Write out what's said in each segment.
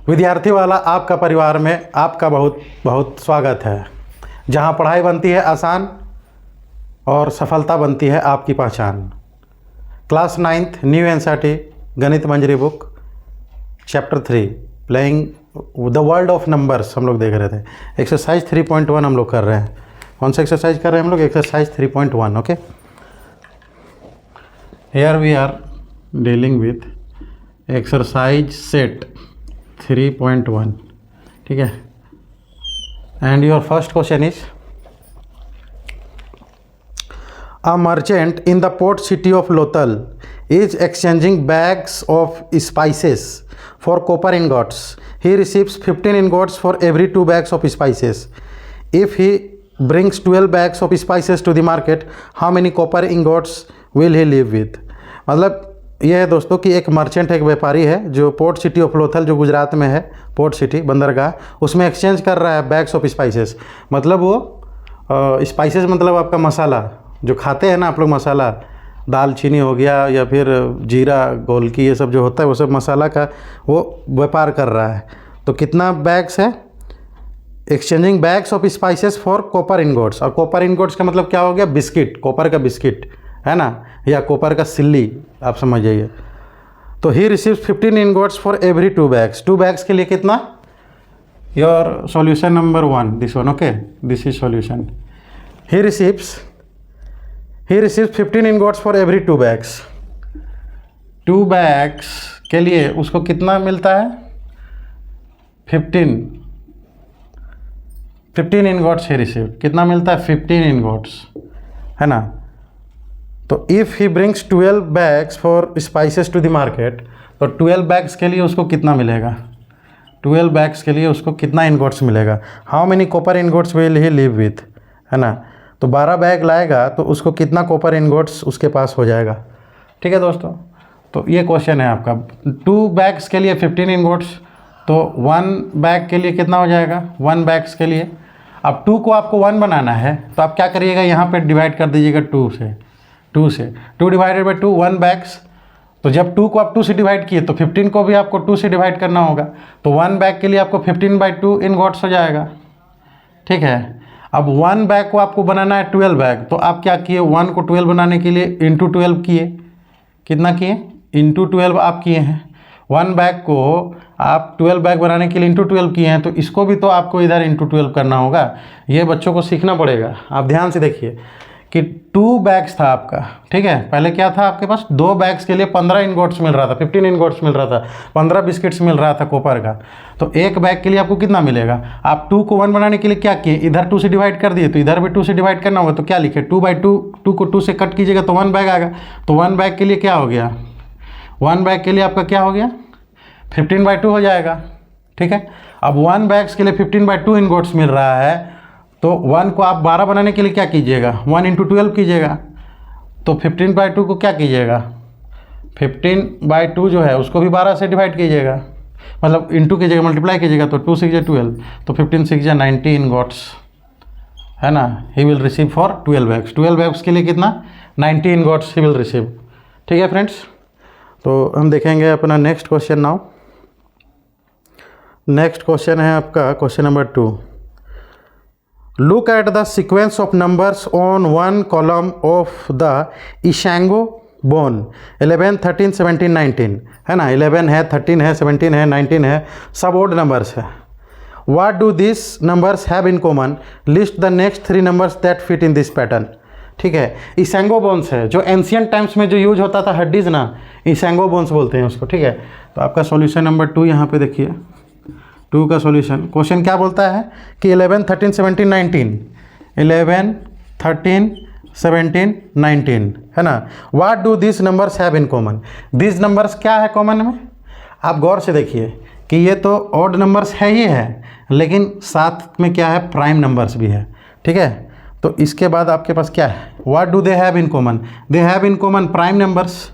विद्यार्थी वाला आपका परिवार में आपका बहुत बहुत स्वागत है, जहां पढ़ाई बनती है आसान और सफलता बनती है आपकी पहचान। Class 9th new NCERT Ganita Manjari book chapter 3 playing the world of numbers हम लोग देख रहे थे। एक्सरसाइज 3.1 हम लोग कर रहे हैं। कौन सा एक्सरसाइज कर रहे हैं हम लोग? एक्सरसाइज 3.1। ओके, here we are dealing with exercise set 3.1। ठीक है, and your first question is a merchant in the port city of Lothal is exchanging bags of spices for copper ingots. He receives 15 ingots for every 2 bags of spices. If he brings 12 bags of spices to the market, how many copper ingots will he leave with? मतलब यह है दोस्तों कि एक merchant, एक व्यापारी है जो पोर्ट सिटी ऑफ लोथल, जो गुजरात में है, पोर्ट सिटी बंदरगाह, उसमें एक्सचेंज कर रहा है बैग्स ऑफ स्पाइसेस। मतलब वो स्पाइसेस मतलब आपका मसाला जो खाते हैं ना आप लोग, मसाला दालचीनी हो गया या फिर जीरा गोलकी, ये सब जो होता है वो सब मसाला का वो व्यापार कर रहा है। तो कितना बैग्स है? Exchanging bags of spices for copper ingots. और कॉपर इनगोट्स का मतलब क्या हो गया? बिस्किट, कॉपर का बिस्किट है ना, या कॉपर का सिल्ली, आप समझ जाइए। तो he receives 15 ingots for every 2 bags. 2 bags के लिए कितना? Your solution number 1, this one. Okay, this is solution. He receives 15 ingots for every 2 bags। 2 bags के लिए उसको कितना मिलता है? 15 ingots ही रिसीव। कितना मिलता है? 15 ingots, है ना। तो if he brings 12 bags for spices to the market, तो 12 bags के लिए उसको कितना मिलेगा? 12 bags के लिए उसको कितना ingots मिलेगा? How many copper ingots will he live with, है ना। तो 12 बैग लाएगा तो उसको कितना कॉपर इनगोट्स उसके पास हो जाएगा। ठीक है दोस्तों, तो ये क्वेश्चन है आपका। 2 बैग्स के लिए 15 इनगोट्स, तो 1 बैग के लिए कितना हो जाएगा? 1 बैग्स के लिए अब 2 को आपको 1 बनाना है तो आप क्या करिएगा, यहाँ पे डिवाइड कर दीजिएगा 2 से 2 डिवाइडेड बाई 2 1 बैग्स। तो जब 2 को आप 2 से डिवाइड किए तो 15 को भी आपको 2 से डिवाइड करना होगा। तो 1 बैग के लिए आपको 15/2 इनगोट्स हो जाएगा। ठीक है, अब 1 बैग को आपको बनाना है 12 बैग, तो आप क्या किए? 1 को 12 बनाने के लिए इंटू 12 किए। कितना किए? इंटू 12 आप किए हैं। 1 बैग को आप 12 बैग बनाने के लिए इंटू 12 किए हैं, तो इसको भी तो आपको इधर इंटू 12 करना होगा। ये बच्चों को सीखना पड़ेगा। आप ध्यान से देखिए कि 2 बैग्स था आपका, ठीक है। पहले क्या था आपके पास? 2 बैग्स के लिए 15 इनगोट्स मिल रहा था, 15 इनगोट्स मिल रहा था, 15 बिस्किट्स मिल रहा था कॉपर का। तो 1 बैग के लिए आपको कितना मिलेगा? आप 2 को 1 बनाने के लिए क्या किए? इधर 2 से डिवाइड कर दिए, तो इधर भी 2 से डिवाइड करना होगा। तो क्या लिखे? 2/2, 2 को 2 से कट कीजिएगा तो 1 बैग आएगा। तो 1 बैग के लिए क्या हो गया? 1 बैग के लिए आपका क्या हो गया? 15/2 हो जाएगा। ठीक है, अब 1 बैग्स के लिए 15/2 इनगोट्स मिल रहा है, तो 1 को आप 12 बनाने के लिए क्या कीजिएगा? 1 × 12 कीजिएगा। तो 15/2 को क्या कीजिएगा? 15/2 जो है उसको भी 12 से डिवाइड कीजिएगा, मतलब इंटू कीजिएगा, मल्टीप्लाई कीजिएगा। तो 2 6 12, तो 15 6 90 इनगोट्स, है ना। He will receive for 12 bags. 12 bags के लिए कितना? 90 इनगोट्स ही विल रिसीव। ठीक है फ्रेंड्स, तो हम देखेंगे अपना next question now. Next question है आपका question number 2। Look at the sequence of numbers on one column of the Ishango bone 11, 13, 17, 19, है ना। 11 है, 13 है, 17 है, 19 है, सब odd numbers है। What do these numbers have in common? List the next 3 numbers that fit in this pattern। ठीक है, इशैंगो बोन्स है जो एंशियंट टाइम्स में जो यूज होता था हड्डीज ना, इशैंगो बोन्स बोलते हैं उसको। ठीक है, तो आपका सॉल्यूशन नंबर 2 यहाँ पे देखिए। 2 का सॉल्यूशन, क्वेश्चन क्या बोलता है कि 11, 13, 17, 19, 11, 13, 17, 19, है ना। What do this numbers have in common? This numbers क्या है कॉमन में? आप गौर से देखिए कि ये तो ऑड नंबर्स है ही है, लेकिन साथ में क्या है? प्राइम नंबर्स भी है। ठीक है, तो इसके बाद आपके पास क्या है? What do they have in common? They have in common prime numbers.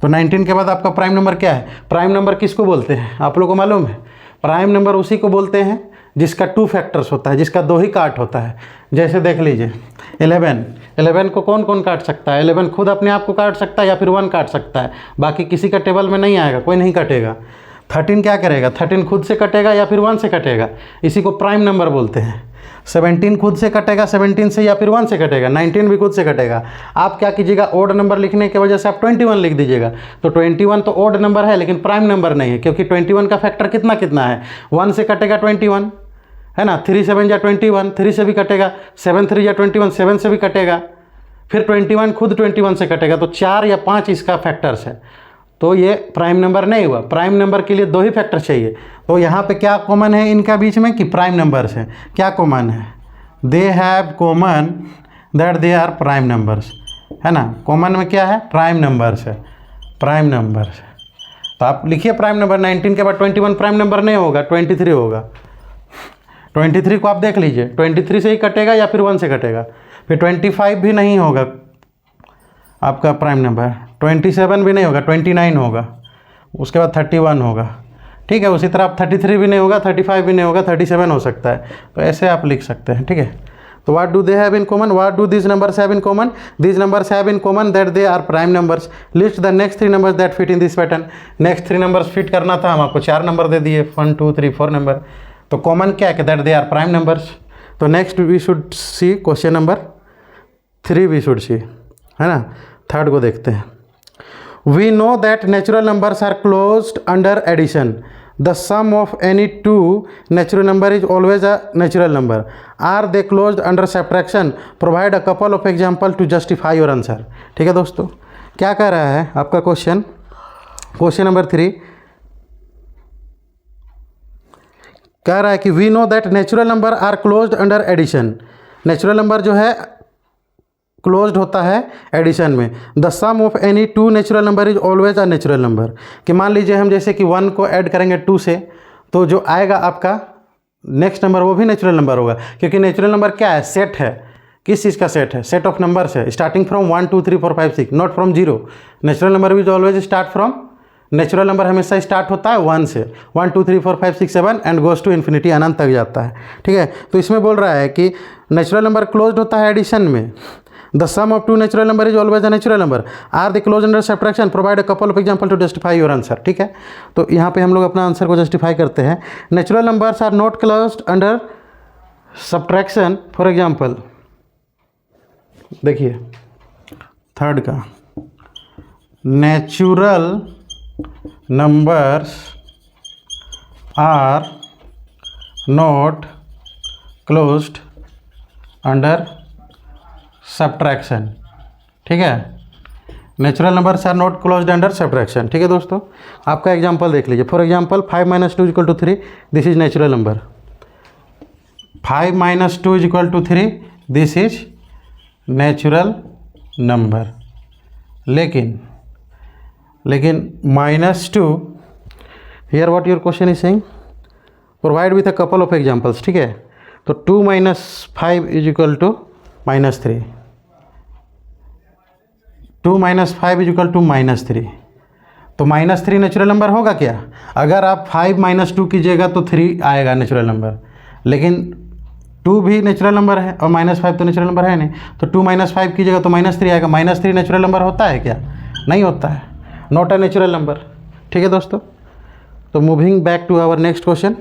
तो 19 के बाद आपका प्राइम नंबर क्या है? प्राइम नंबर किसको बोलते हैं आप लोगों को मालूम है? प्राइम नंबर उसी को बोलते हैं जिसका 2 फैक्टर्स होता है, जिसका 2 ही काट होता है। जैसे देख लीजिए 11 को कौन कौन काट सकता है? 11 खुद अपने आप को काट सकता है या फिर 1 काट सकता है, बाकी किसी का टेबल में नहीं आएगा, कोई नहीं काटेगा। 13 क्या करेगा, 13 खुद से कटेगा या फिर 1 से कटेगा, इसी को प्राइम नंबर बोलते हैं। 17 खुद से कटेगा 17 से या फिर 1 से कटेगा, 19 भी खुद से कटेगा। आप क्या कीजिएगा, ओड नंबर लिखने की वजह से आप 21 लिख दीजिएगा। तो 21 तो ओड नंबर है लेकिन प्राइम नंबर नहीं है, क्योंकि 21 का फैक्टर कितना कितना है, 1 से कटेगा 21, है ना। 3 7 या 21, 3 से भी कटेगा, 7 3 या 21, 7 से भी कटेगा, फिर 21 खुद 21 से कटेगा। तो 4 या 5 इसका फैक्टर्स है, तो ये प्राइम नंबर नहीं हुआ। प्राइम नंबर के लिए 2 ही फैक्टर चाहिए। तो यहाँ पे क्या कॉमन है इनका बीच में कि प्राइम नंबर्स है। क्या कॉमन है, they have common that they are prime numbers, है ना। कॉमन में क्या है, प्राइम नंबर्स है, प्राइम नंबर्स है। तो आप लिखिए प्राइम नंबर, 19 के बाद 21 प्राइम नंबर नहीं होगा, 23 होगा। 23 को आप देख लीजिए, 23 से ही कटेगा या फिर 1 से कटेगा। फिर 25 भी नहीं होगा आपका प्राइम नंबर, 27 भी नहीं होगा, 29 होगा, उसके बाद 31 होगा, ठीक है। उसी तरह आप 33 भी नहीं होगा, 35 भी नहीं होगा, 37 हो सकता है। तो ऐसे आप लिख सकते हैं, ठीक है। तो what do they have in common, what do this numbers have in common, this numbers have in common that they are prime numbers. List the next 3 numbers that fit in this pattern. Next 3 numbers fit करना था, हम आपको 4 number दे दिए, 1 2 3 4 number. तो common क्या है कि that they are prime numbers. तो next we should see question number 3 we should see, है ना। थर्ड को देखते हैं। We know that natural numbers are closed under addition. The sum of any 2 natural number is always a natural number. Are they closed under subtraction, provide a couple of example to justify your answer. ठीक है दोस्तों, क्या कह रहा है आपका question, question number 3 कह रहा है कि we know that natural number are closed under addition. Natural number जो है क्लोज्ड होता है एडिशन में। The sum of any 2 natural number is always a natural number. कि मान लीजिए हम जैसे कि 1 को ऐड करेंगे 2 से, तो जो आएगा आपका नेक्स्ट नंबर वो भी नेचुरल नंबर होगा, क्योंकि नेचुरल नंबर क्या है, सेट है। किस चीज़ का सेट है, सेट ऑफ नंबर्स है, starting from 1 2 3 4 5 6, not from 0। Natural number is always start from, natural number हमेशा स्टार्ट होता है 1 से, 1 2 3 4 5 6 7 एंड गोज टू इन्फिनिटी, अनंत तक जाता है। ठीक है, तो इसमें बोल रहा है कि नेचुरल नंबर क्लोज्ड होता है एडिशन में। The sum of 2 natural number is always a natural number. Are the close under subtraction, provide a couple of example to justify your answer. ठीक है, तो यहाँ पे हम लोग अपना आंसर को जस्टिफाई करते हैं। Natural numbers are not closed under subtraction. For example देखिए थर्ड का, natural numbers are not closed under subtraction. ठीक है, natural numbers are not closed under subtraction. ठीक है दोस्तों, आपका एग्जांपल देख लीजिए। For example 5 - 2 = 3, this is natural number. 5 - 2 = 3, this is natural number. लेकिन -2, here what your question is saying, provide with a couple of examples. ठीक है, तो 2 - 5 = -3, 2 - 5 = -3। तो -3 नेचुरल नंबर होगा क्या? अगर आप 5 - 2 कीजिएगा तो 3 आएगा नेचुरल नंबर, लेकिन 2 भी नेचुरल नंबर है और -5 तो नेचुरल नंबर है नहीं, तो 2 - 5 कीजिएगा तो -3 आएगा। -3 नेचुरल नंबर होता है क्या? नहीं होता है, नॉट अ नेचुरल नंबर। ठीक है दोस्तों, तो moving back to our next question.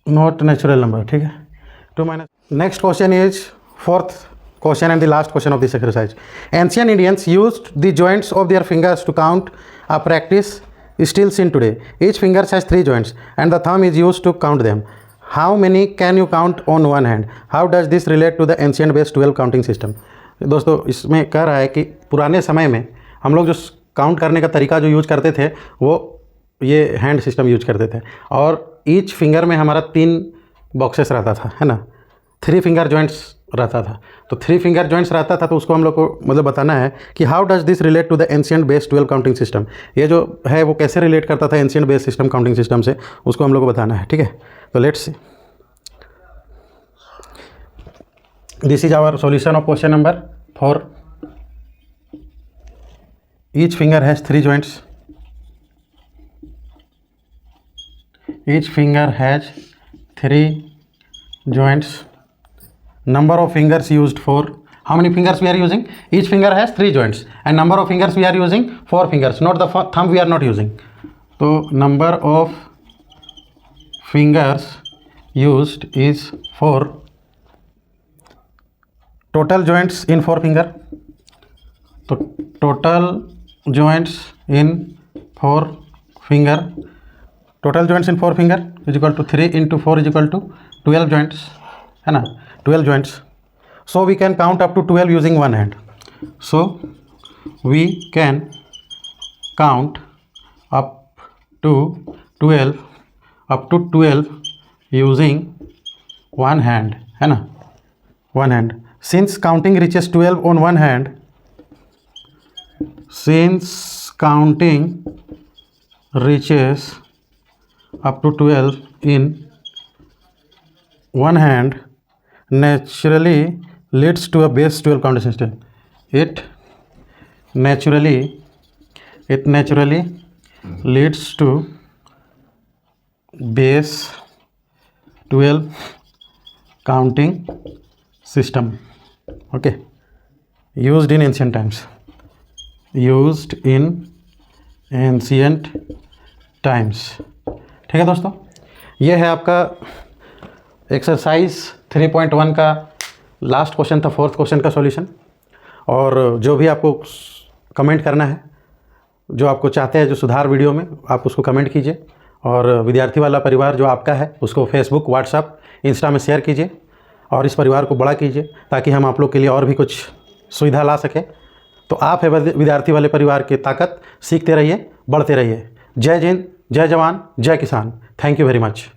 Not natural number. ठीक है, 2 - next question is fourth question and the last question of this exercise. Ancient Indians used the joints of their fingers to count, a practice still seen today. Each finger has 3 joints and the thumb is used to count them. How many can you count on one hand? How does this relate to the ancient base 12 counting system? दोस्तों इसमें कह रहा है कि पुराने समय में हम लोग जो काउंट करने का तरीका जो यूज करते थे वो ये हैंड सिस्टम यूज करते थे, और ईच फिंगर में हमारा 3 बॉक्सेस रहता था, है ना, 3 फिंगर जॉइंट्स रहता था। तो 3 फिंगर जॉइंट्स रहता था, तो उसको हम लोग को मतलब बताना है कि how does this relate to the ancient base 12 counting system. ये जो है वो कैसे रिलेट करता था ancient base system counting system से, उसको हम लोग को बताना है। ठीक है, तो let's see, this is our solution of question number 4। Each finger has 3 joints, each finger has 3 joints. Number of fingers used for How many fingers we are using? Each finger has 3 joints, and number of fingers we are using 4 fingers. Not the thumb we are not using. So number of fingers used is 4. Total joints in 4 finger. So total joints in 4 finger. Total joints in 4 finger is equal to 3 into 4 is equal to 12 joints, है ना, 12 joints. So we can count up to 12 using one hand. So we can count up to 12 using one hand, है ना, one hand. Since counting reaches 12 on one hand, since counting reaches up to 12 in one hand, naturally leads to a base 12 counting system. It naturally leads to base 12 counting system. Okay, used in ancient times. Used in ancient times. ठीक है दोस्तों, ये है आपका exercise 3.1 का last question था, 4th question का solution. और जो भी आपको कमेंट करना है, जो आपको चाहते हैं जो सुधार वीडियो में, आप उसको कमेंट कीजिए। और विद्यार्थी वाला परिवार जो आपका है उसको फेसबुक, व्हाट्सएप, इंस्टा में शेयर कीजिए और इस परिवार को बड़ा कीजिए, ताकि हम आप लोग के लिए और भी कुछ सुविधा ला सकें। तो आप है विद्यार्थी वाले परिवार की ताकत। सीखते रहिए, बढ़ते रहिए। जय हिंद, जय जवान, जय किसान। Thank you very much.